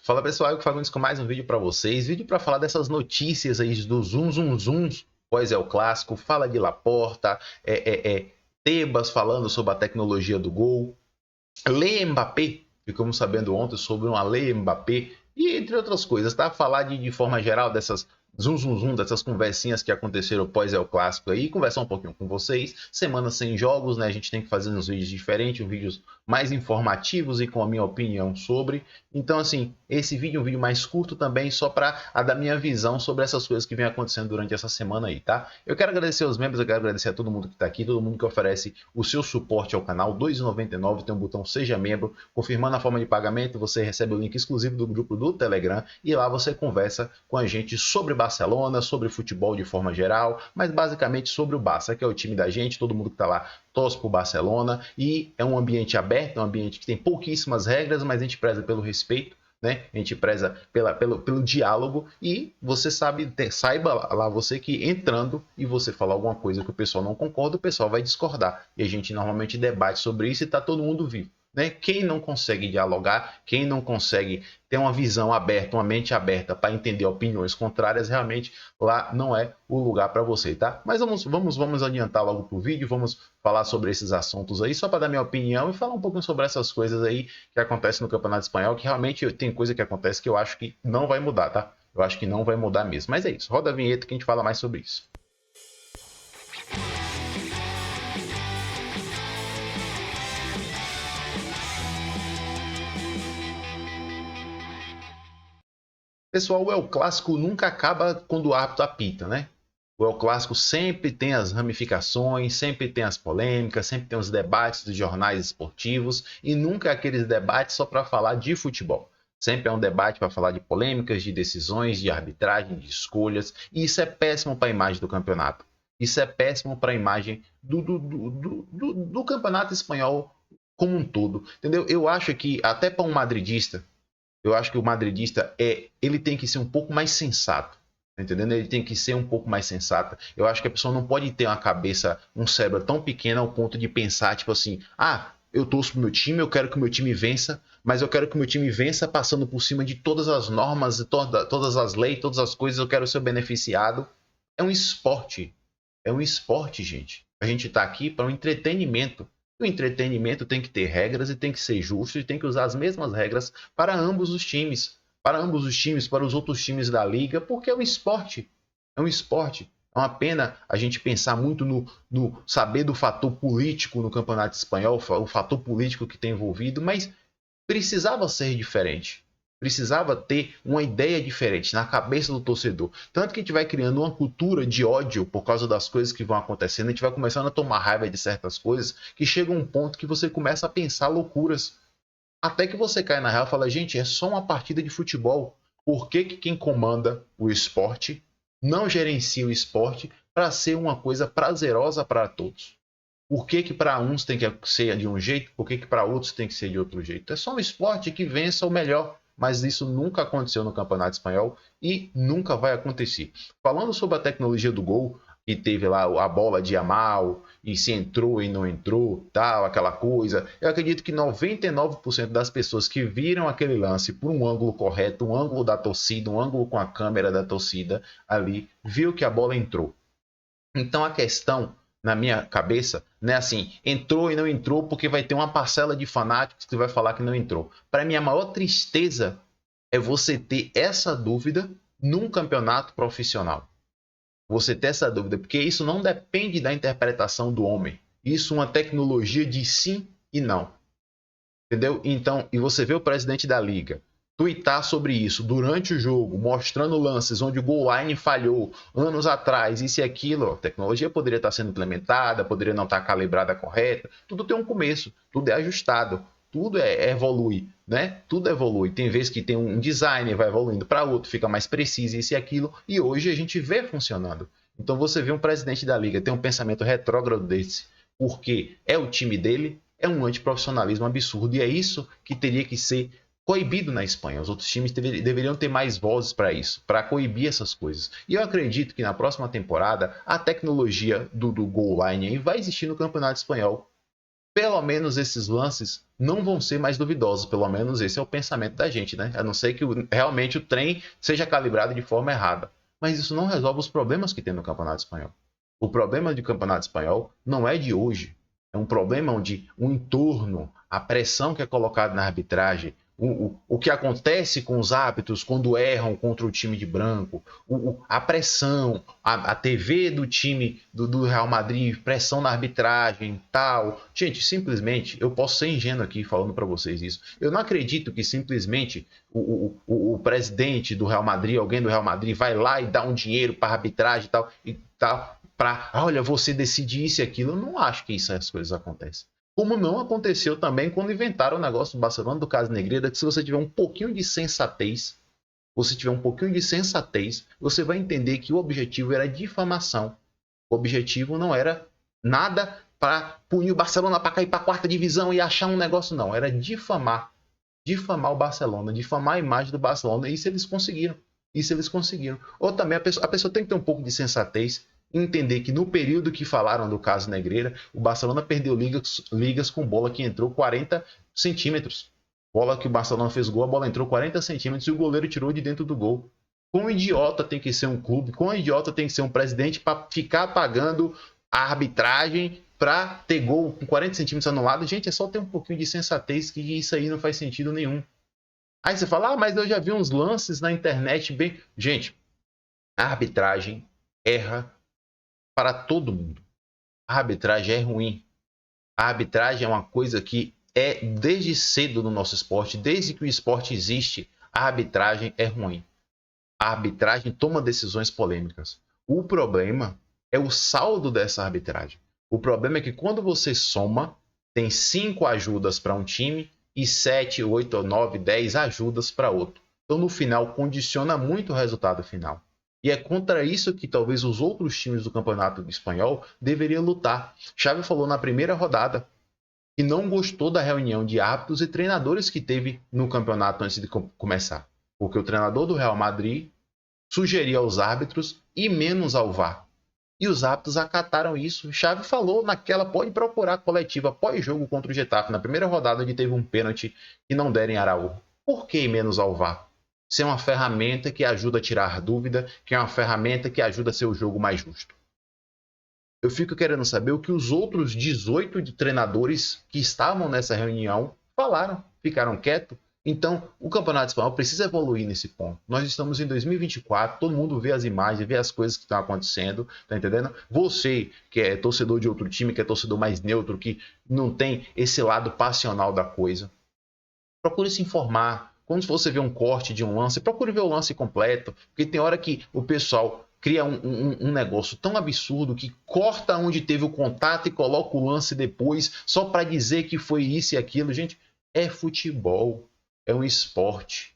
Fala pessoal, eu que Fagundes com mais um vídeo para vocês. Vídeo para falar dessas notícias aí do zum pós é o clássico. Fala de Laporta, Tebas falando sobre a tecnologia do gol. Lei Mbappé, ficamos sabendo ontem sobre uma Lei Mbappé e entre outras coisas, tá? Falar de forma geral dessas dessas conversinhas que aconteceram pós El Clássico aí, conversar um pouquinho com vocês. Semana sem jogos, né? A gente tem que fazer uns vídeos diferentes, vídeos mais informativos e com a minha opinião sobre. Então, assim, esse vídeo é um vídeo mais curto também, só para dar minha visão sobre essas coisas que vem acontecendo durante essa semana aí, tá? Eu quero agradecer aos membros, eu quero agradecer a todo mundo que tá aqui, todo mundo que oferece o seu suporte ao canal. R$ 2,99, tem um botão Seja Membro, confirmando a forma de pagamento, você recebe o link exclusivo do grupo do Telegram e lá você conversa com a gente sobre Barcelona, sobre futebol de forma geral, mas basicamente sobre o Barça, que é o time da gente, todo mundo que tá lá torce pro Barcelona e é um ambiente aberto, é um ambiente que tem pouquíssimas regras, mas a gente preza pelo respeito, né? A gente preza pelo diálogo e você saiba lá você que entrando e você falar alguma coisa que o pessoal não concorda, o pessoal vai discordar. E a gente normalmente debate sobre isso e tá todo mundo vivo. Né? Quem não consegue dialogar, quem não consegue ter uma visão aberta, uma mente aberta para entender opiniões contrárias, realmente lá não é o lugar para você, tá? Mas vamos adiantar logo pro vídeo, vamos falar sobre esses assuntos aí, só para dar minha opinião e falar um pouquinho sobre essas coisas aí que acontecem no Campeonato Espanhol, que realmente tem coisa que acontece que eu acho que não vai mudar, tá? Eu acho que não vai mudar mesmo. Mas é isso, roda a vinheta que a gente fala mais sobre isso. Pessoal, o El Clássico nunca acaba quando o árbitro apita, né? O El Clássico sempre tem as ramificações, sempre tem as polêmicas, sempre tem os debates dos jornais esportivos e nunca é aqueles debates só para falar de futebol. Sempre é um debate para falar de polêmicas, de decisões, de arbitragem, de escolhas, e isso é péssimo para a imagem do campeonato. Isso é péssimo para a imagem do campeonato espanhol como um todo, entendeu? Eu acho que até para um madridista, eu acho que o madridista ele tem que ser um pouco mais sensato. Tá entendendo? Ele tem que ser um pouco mais sensato. Eu acho que a pessoa não pode ter uma cabeça, um cérebro tão pequeno ao ponto de pensar, tipo assim, eu torço pro meu time, eu quero que o meu time vença, mas eu quero que o meu time vença passando por cima de todas as normas, todas as leis, todas as coisas, eu quero ser beneficiado. É um esporte. É um esporte, gente. A gente está aqui para um entretenimento. O entretenimento tem que ter regras e tem que ser justo e tem que usar as mesmas regras para ambos os times. Para ambos os times, para os outros times da liga, porque é um esporte. É um esporte. É uma pena a gente pensar muito no saber do fator político no Campeonato Espanhol, o fator político que tem envolvido, mas precisava ser diferente. Precisava ter uma ideia diferente na cabeça do torcedor. Tanto que a gente vai criando uma cultura de ódio por causa das coisas que vão acontecendo. A gente vai começando a tomar raiva de certas coisas que chega um ponto que você começa a pensar loucuras. Até que você cai na real e fala, gente, é só uma partida de futebol. Por que quem comanda o esporte não gerencia o esporte para ser uma coisa prazerosa para todos? Por que para uns tem que ser de um jeito, por que para outros tem que ser de outro jeito? É só um esporte que vença o melhor, mas isso nunca aconteceu no Campeonato Espanhol e nunca vai acontecer. Falando sobre a tecnologia do gol, que teve lá a bola de Yamal, e se entrou e não entrou, tal, aquela coisa, eu acredito que 99% das pessoas que viram aquele lance por um ângulo correto, um ângulo da torcida, um ângulo com a câmera da torcida ali, viu que a bola entrou. Então a questão na minha cabeça não é assim, entrou e não entrou porque vai ter uma parcela de fanáticos que vai falar que não entrou. Para mim a maior tristeza é você ter essa dúvida num campeonato profissional. Você ter essa dúvida, porque isso não depende da interpretação do homem. Isso é uma tecnologia de sim e não. Entendeu? Então, e você vê o presidente da liga tuitar sobre isso durante o jogo, mostrando lances onde o goal line falhou anos atrás, isso e aquilo, a tecnologia poderia estar sendo implementada, poderia não estar calibrada correta, tudo tem um começo, tudo é ajustado, tudo evolui, né? Tudo evolui. Tem vezes que tem um design, vai evoluindo para outro, fica mais preciso, isso e aquilo, e hoje a gente vê funcionando. Então você vê um presidente da liga ter um pensamento retrógrado desse, porque é o time dele, é um antiprofissionalismo absurdo, e é isso que teria que ser coibido na Espanha. Os outros times deveriam ter mais vozes para isso, para coibir essas coisas. E eu acredito que na próxima temporada a tecnologia do goal line vai existir no Campeonato Espanhol. pelo menos esses lances não vão ser mais duvidosos. Pelo menos esse é o pensamento da gente, né? A não ser que realmente o trem seja calibrado de forma errada. Mas isso não resolve os problemas que tem no Campeonato Espanhol. O problema do Campeonato Espanhol não é de hoje. É um problema onde o entorno, a pressão que é colocada na arbitragem, o que acontece com os árbitros quando erram contra o time de branco, a pressão, a TV do time do Real Madrid, pressão na arbitragem, tal. Gente, simplesmente, eu posso ser ingênuo aqui falando para vocês isso. Eu não acredito que simplesmente o presidente do Real Madrid, alguém do Real Madrid, vai lá e dá um dinheiro para a arbitragem e tal, para, olha, você decidir isso e aquilo. Eu não acho que essas coisas acontecem. Como não aconteceu também quando inventaram o negócio do Barcelona, do caso Negreira, que se você tiver um pouquinho de sensatez, você vai entender que o objetivo era difamação. O objetivo não era nada para punir o Barcelona para cair para a quarta divisão e achar um negócio, não. Era difamar o Barcelona, difamar a imagem do Barcelona. E isso eles conseguiram. Ou também a pessoa tem que ter um pouco de sensatez, entender que no período que falaram do caso Negreira, o Barcelona perdeu ligas com bola que entrou 40 centímetros. Bola que o Barcelona fez gol, a bola entrou 40 centímetros e o goleiro tirou de dentro do gol. Quão idiota tem que ser um clube, quão idiota tem que ser um presidente para ficar pagando a arbitragem para ter gol com 40 centímetros anulado? Gente, é só ter um pouquinho de sensatez que isso aí não faz sentido nenhum. Aí você fala, mas eu já vi uns lances na internet bem... Gente, a arbitragem erra para todo mundo. A arbitragem é ruim. A arbitragem é uma coisa que é desde cedo no nosso esporte, desde que o esporte existe, a arbitragem é ruim. A arbitragem toma decisões polêmicas. O problema é o saldo dessa arbitragem. O problema é que quando você soma, tem 5 ajudas para um time e 7, 8, 9, 10 ajudas para outro. Então, no final, condiciona muito o resultado final. E é contra isso que talvez os outros times do Campeonato Espanhol deveriam lutar. Xavi falou na primeira rodada que não gostou da reunião de árbitros e treinadores que teve no campeonato antes de começar. Porque o treinador do Real Madrid sugeria aos árbitros e menos ao VAR. E os árbitros acataram isso. Xavi falou naquela, pode procurar coletiva pós-jogo contra o Getafe, na primeira rodada onde teve um pênalti e não deram em Araújo. Por que menos ao VAR? Ser uma ferramenta que ajuda a tirar dúvida, que é uma ferramenta que ajuda a ser o jogo mais justo. Eu fico querendo saber o que os outros 18 treinadores que estavam nessa reunião falaram, ficaram quietos. Então, o Campeonato Espanhol precisa evoluir nesse ponto. Nós estamos em 2024, todo mundo vê as imagens, vê as coisas que estão acontecendo, tá entendendo? Você, que é torcedor de outro time, que é torcedor mais neutro, que não tem esse lado passional da coisa, procure se informar. Quando você vê um corte de um lance, procure ver o lance completo, porque tem hora que o pessoal cria um negócio tão absurdo que corta onde teve o contato e coloca o lance depois, só para dizer que foi isso e aquilo. Gente, é futebol, é um esporte.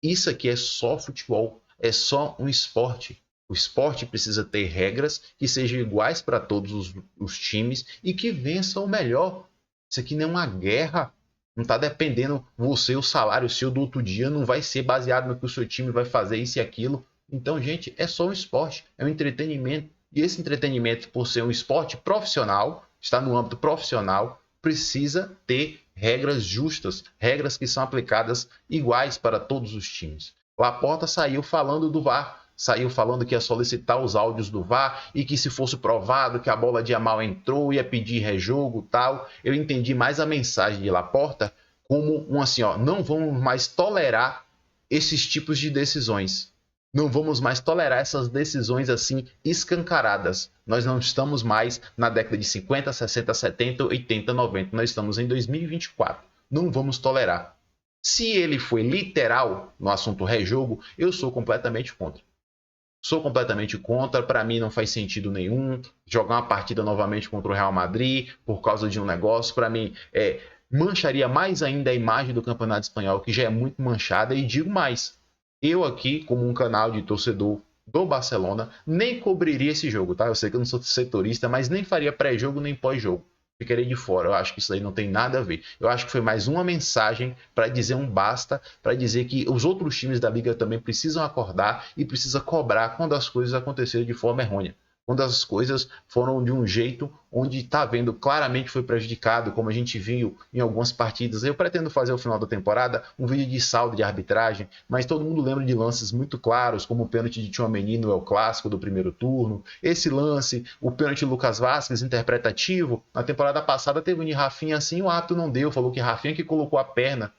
Isso aqui é só futebol, é só um esporte. O esporte precisa ter regras que sejam iguais para todos os times e que vençam o melhor. Isso aqui não é uma guerra. Não está dependendo você, o salário seu do outro dia não vai ser baseado no que o seu time vai fazer isso e aquilo. Então, gente, é só um esporte, é um entretenimento. E esse entretenimento, por ser um esporte profissional, está no âmbito profissional, precisa ter regras justas, regras que são aplicadas iguais para todos os times. Laporta saiu falando do VAR, saiu falando que ia solicitar os áudios do VAR e que se fosse provado que a bola de Yamal entrou, ia pedir rejogo e tal. Eu entendi mais a mensagem de Laporta como um assim, ó, não vamos mais tolerar esses tipos de decisões. Não vamos mais tolerar essas decisões assim escancaradas. Nós não estamos mais na década de 50, 60, 70, 80, 90. Nós estamos em 2024. Não vamos tolerar. Se ele foi literal no assunto rejogo, eu sou completamente contra. Sou completamente contra. Para mim não faz sentido nenhum jogar uma partida novamente contra o Real Madrid por causa de um negócio. Para mim, mancharia mais ainda a imagem do Campeonato Espanhol, que já é muito manchada. E digo mais. Eu aqui, como um canal de torcedor do Barcelona, nem cobriria esse jogo, tá? Eu sei que eu não sou setorista, mas nem faria pré-jogo nem pós-jogo. Ficaria de fora. Eu acho que isso aí não tem nada a ver. Eu acho que foi mais uma mensagem para dizer um basta, para dizer que os outros times da Liga também precisam acordar e precisam cobrar quando as coisas acontecerem de forma errônea. quando as coisas foram de um jeito onde está vendo claramente foi prejudicado, como a gente viu em algumas partidas. Eu pretendo fazer ao final da temporada um vídeo de saldo de arbitragem, mas todo mundo lembra de lances muito claros, como o pênalti de Tchouaméni no El Clássico do primeiro turno, esse lance, o pênalti de Lucas Vázquez interpretativo. Na temporada passada teve um de Rafinha assim, o árbitro não deu, falou que Rafinha que colocou a perna.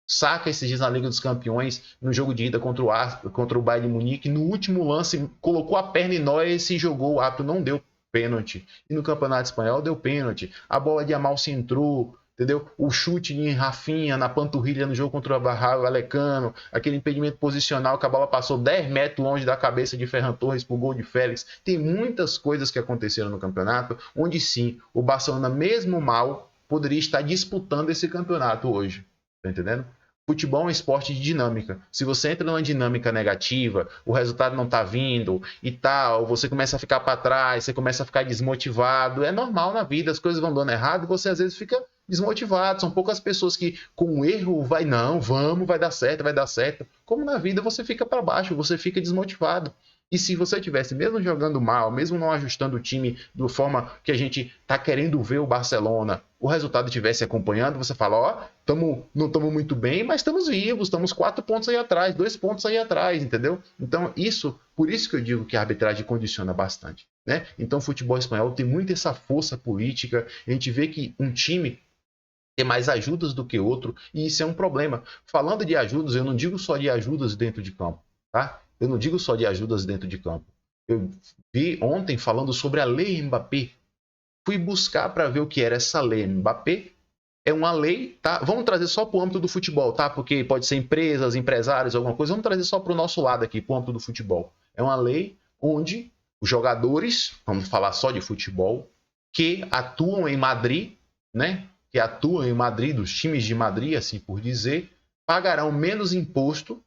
Saca esses dias na Liga dos Campeões, no jogo de ida contra o Bayern de Munique, no último lance, colocou a perna em Neuer e se jogou, o árbitro não deu pênalti. E no Campeonato Espanhol deu pênalti. A bola de Amal se entrou, entendeu? O chute de Rafinha na panturrilha no jogo contra o Vallecano, aquele impedimento posicional que a bola passou 10 metros longe da cabeça de Ferran Torres pro gol de Félix. Tem muitas coisas que aconteceram no campeonato, onde sim, o Barcelona, mesmo mal, poderia estar disputando esse campeonato hoje. Tá entendendo? Futebol é um esporte de dinâmica. Se você entra numa dinâmica negativa, o resultado não tá vindo e tal, você começa a ficar para trás, você começa a ficar desmotivado. É normal na vida, as coisas vão dando errado e você às vezes fica desmotivado. São poucas pessoas que com um erro vai, não, vamos, vai dar certo, vai dar certo. Como na vida você fica para baixo, você fica desmotivado. E se você tivesse, mesmo jogando mal, mesmo não ajustando o time da forma que a gente está querendo ver o Barcelona, o resultado estivesse acompanhando, você fala, ó, não estamos muito bem, mas estamos vivos, estamos 4 pontos aí atrás, 2 pontos aí atrás, entendeu? Então, por isso que eu digo que a arbitragem condiciona bastante, né? Então, o futebol espanhol tem muito essa força política, a gente vê que um time tem mais ajudas do que outro, e isso é um problema. Falando de ajudas, eu não digo só de ajudas dentro de campo, tá? Eu não digo só de ajudas dentro de campo. Eu vi ontem falando sobre a Lei Mbappé. Fui buscar para ver o que era essa Lei Mbappé. É uma lei, tá? Vamos trazer só para o âmbito do futebol, tá? Porque pode ser empresas, empresários, alguma coisa. Vamos trazer só para o nosso lado aqui, para o âmbito do futebol. É uma lei onde os jogadores, vamos falar só de futebol, que atuam em Madrid, né? Que atuam em Madrid, dos times de Madrid, assim por dizer, pagarão menos imposto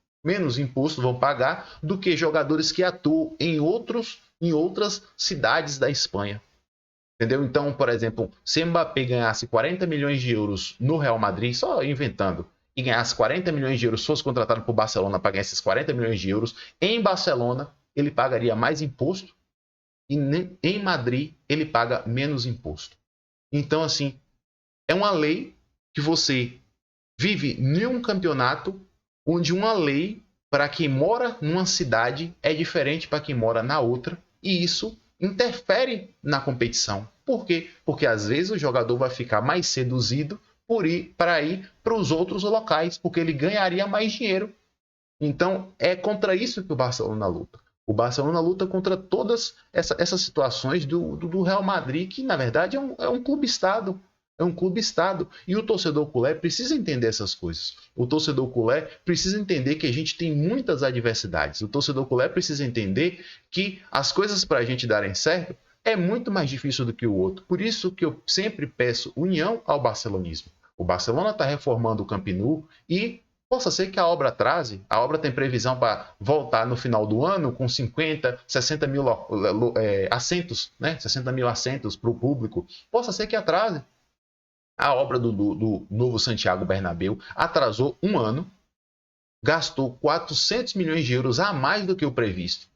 vão pagar do que jogadores que atuam em outras cidades da Espanha. Entendeu? Então, por exemplo, se Mbappé ganhasse 40 milhões de euros no Real Madrid, só inventando, e ganhasse 40 milhões de euros, fosse contratado por Barcelona para ganhar esses 40 milhões de euros, em Barcelona ele pagaria mais imposto e em Madrid ele paga menos imposto. Então, assim, é uma lei que você vive em um campeonato onde uma lei para quem mora numa cidade é diferente para quem mora na outra, e isso interfere na competição. Por quê? Porque às vezes o jogador vai ficar mais seduzido para ir para os outros locais, porque ele ganharia mais dinheiro. Então é contra isso que o Barcelona luta. O Barcelona luta contra todas essas situações do Real Madrid, que na verdade é um clube-estado. É um clube-estado. E o torcedor culé precisa entender essas coisas. O torcedor culé precisa entender que a gente tem muitas adversidades. O torcedor culé precisa entender que as coisas para a gente darem certo é muito mais difícil do que o outro. Por isso que eu sempre peço união ao barcelonismo. O Barcelona está reformando o Camp Nou e possa ser que a obra atrase. A obra tem previsão para voltar no final do ano com 50, 60 mil assentos, né? 60 mil assentos para o público. Possa ser que atrase. A obra do novo Santiago Bernabéu atrasou um ano, gastou 400 milhões de euros a mais do que o previsto.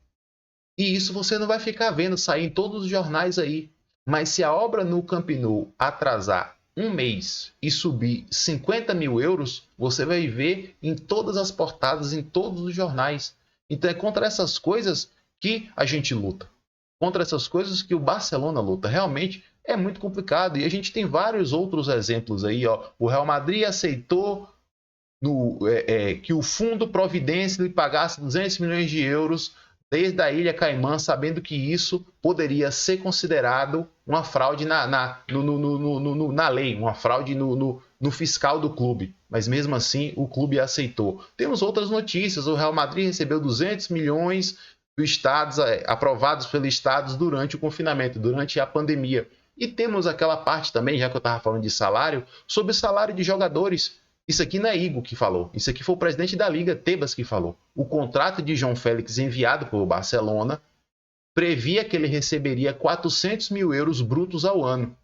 E isso você não vai ficar vendo sair em todos os jornais aí. Mas se a obra no Camp Nou atrasar um mês e subir 50 mil euros, você vai ver em todas as portadas, em todos os jornais. Então é contra essas coisas que a gente luta. Contra essas coisas que o Barcelona luta. Realmente é muito complicado. E a gente tem vários outros exemplos aí. Ó. O Real Madrid aceitou que o fundo Providência lhe pagasse 200 milhões de euros desde a Ilha Caimã, sabendo que isso poderia ser considerado uma fraude na lei, uma fraude no fiscal do clube. Mas mesmo assim, o clube aceitou. Temos outras notícias. O Real Madrid recebeu 200 milhões dos estados, aprovados pelos estados durante o confinamento, durante a pandemia. E temos aquela parte também, já que eu estava falando de salário, sobre o salário de jogadores. Isso aqui não é Igor que falou. Isso aqui foi o presidente da Liga, Tebas, que falou. O contrato de João Félix enviado pelo Barcelona previa que ele receberia 400 mil euros brutos ao ano.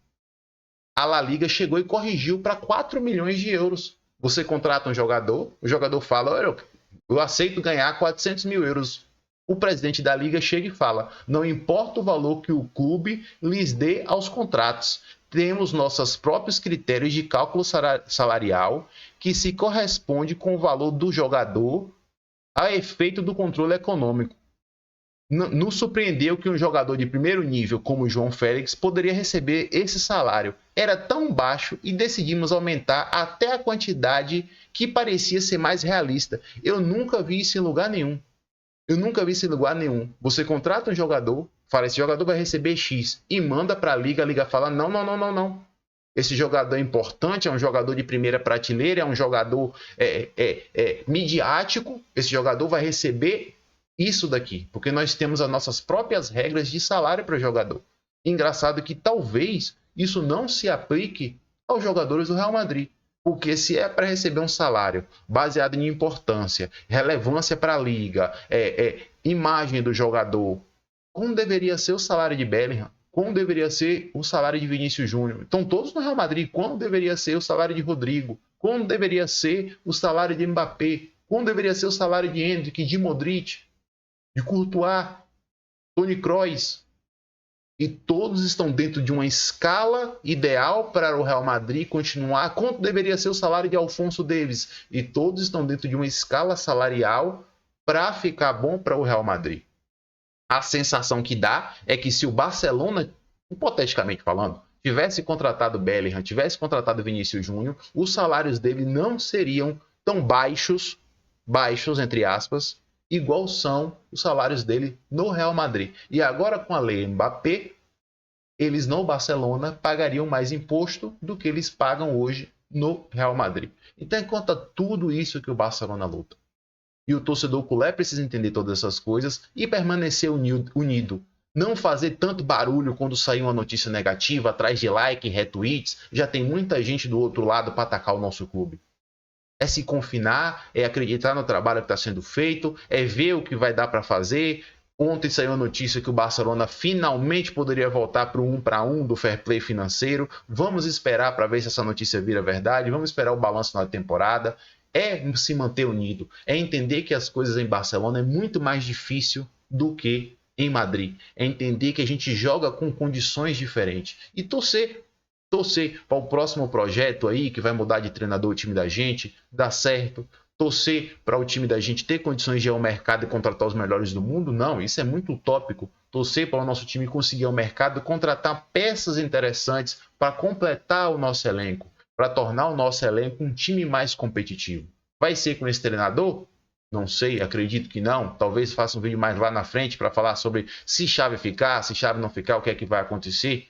A La Liga chegou e corrigiu para 4 milhões de euros. Você contrata um jogador, o jogador fala, eu aceito ganhar 400 mil euros O presidente da liga chega e fala: não importa o valor que o clube lhes dê aos contratos, temos nossos próprios critérios de cálculo salarial que se corresponde com o valor do jogador a efeito do controle econômico. Nos surpreendeu que um jogador de primeiro nível como o João Félix poderia receber esse salário. Era tão baixo e decidimos aumentar até a quantidade que parecia ser mais realista. Eu nunca vi isso em lugar nenhum. Você contrata um jogador, fala, esse jogador vai receber X e manda para a liga fala, não. Esse jogador é importante, é um jogador de primeira prateleira, é um jogador midiático, esse jogador vai receber isso daqui, porque nós temos as nossas próprias regras de salário para o jogador. Engraçado que talvez isso não se aplique aos jogadores do Real Madrid, porque se é para receber um salário baseado em importância, relevância para a liga, imagem do jogador, como deveria ser o salário de Bellingham? Como deveria ser o salário de Vinícius Júnior? Estão todos no Real Madrid. Como deveria ser o salário de Rodrigo? Como deveria ser o salário de Mbappé? Como deveria ser o salário de Endrick, de Modric, de Courtois, Toni Kroos? E todos estão dentro de uma escala ideal para o Real Madrid continuar. Quanto deveria ser o salário de Alphonso Davies? E todos estão dentro de uma escala salarial para ficar bom para o Real Madrid. A sensação que dá é que se o Barcelona, hipoteticamente falando, tivesse contratado Bellingham, tivesse contratado Vinícius Júnior, os salários dele não seriam tão baixos, entre aspas, igual são os salários dele no Real Madrid. E agora com a lei Mbappé, eles no Barcelona pagariam mais imposto do que eles pagam hoje no Real Madrid. Então, conta tudo isso que o Barcelona luta. E o torcedor culé precisa entender todas essas coisas e permanecer unido. Não fazer tanto barulho quando sair uma notícia negativa, atrás de like, retweets. Já tem muita gente do outro lado para atacar o nosso clube. É se confinar, é acreditar no trabalho que está sendo feito, é ver o que vai dar para fazer. Ontem saiu a notícia que o Barcelona finalmente poderia voltar para o 1-1 do fair play financeiro. Vamos esperar para ver se essa notícia vira verdade. Vamos esperar o balanço na temporada. É se manter unido, é entender que as coisas em Barcelona é muito mais difícil do que em Madrid. É entender que a gente joga com condições diferentes. E torcer para o próximo projeto aí, que vai mudar de treinador o time da gente, dar certo. Torcer para o time da gente ter condições de ir ao mercado e contratar os melhores do mundo? Não, isso é muito utópico. Torcer para o nosso time conseguir ir ao mercado e contratar peças interessantes para completar o nosso elenco, para tornar o nosso elenco um time mais competitivo. Vai ser com esse treinador? Não sei, acredito que não. Talvez faça um vídeo mais lá na frente para falar sobre se Xavi ficar, se Xavi não ficar, o que é que vai acontecer.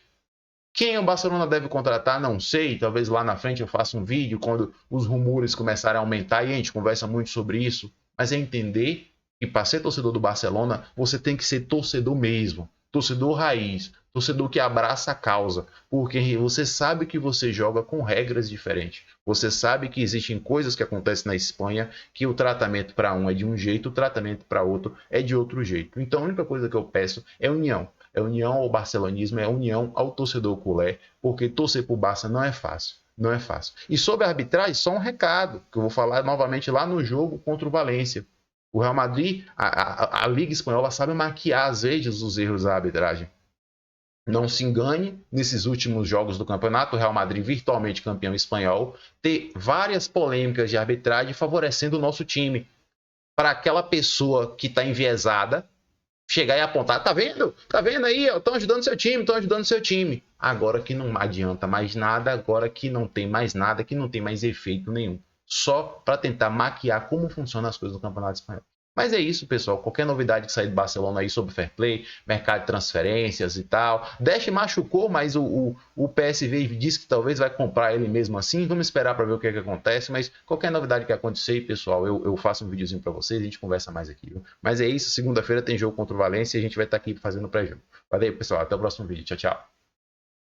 Quem o Barcelona deve contratar? Não sei. Talvez lá na frente eu faça um vídeo quando os rumores começarem a aumentar e a gente conversa muito sobre isso. Mas é entender que para ser torcedor do Barcelona, você tem que ser torcedor mesmo. Torcedor raiz. Torcedor que abraça a causa, porque você sabe que você joga com regras diferentes. Você sabe que existem coisas que acontecem na Espanha que o tratamento para um é de um jeito, o tratamento para outro é de outro jeito. Então a única coisa que eu peço é união. É união ao barcelonismo, é união ao torcedor culé, porque torcer por Barça não é fácil. Não é fácil. E sobre a arbitragem, só um recado, que eu vou falar novamente lá no jogo contra o Valência. O Real Madrid, a Liga Espanhola sabe maquiar às vezes os erros da arbitragem. Não se engane, nesses últimos jogos do campeonato, o Real Madrid, virtualmente campeão espanhol, ter várias polêmicas de arbitragem favorecendo o nosso time. Para aquela pessoa que está enviesada, chegar e apontar, tá vendo? Tá vendo aí? Estão ajudando seu time, estão ajudando seu time. Agora que não adianta mais nada, agora que não tem mais nada, que não tem mais efeito nenhum. Só para tentar maquiar como funcionam as coisas do Campeonato Espanhol. Mas é isso, pessoal. Qualquer novidade que sair do Barcelona aí sobre fair play, mercado de transferências e tal. Dash machucou, mas o PSV disse que talvez vai comprar ele mesmo assim. Vamos esperar para ver o que acontece. Mas qualquer novidade que acontecer, pessoal, eu faço um videozinho para vocês e a gente conversa mais aqui. Viu? Mas é isso. Segunda-feira tem jogo contra o Valência e a gente vai estar aqui fazendo o pré-jogo. Valeu, pessoal. Até o próximo vídeo. Tchau, tchau.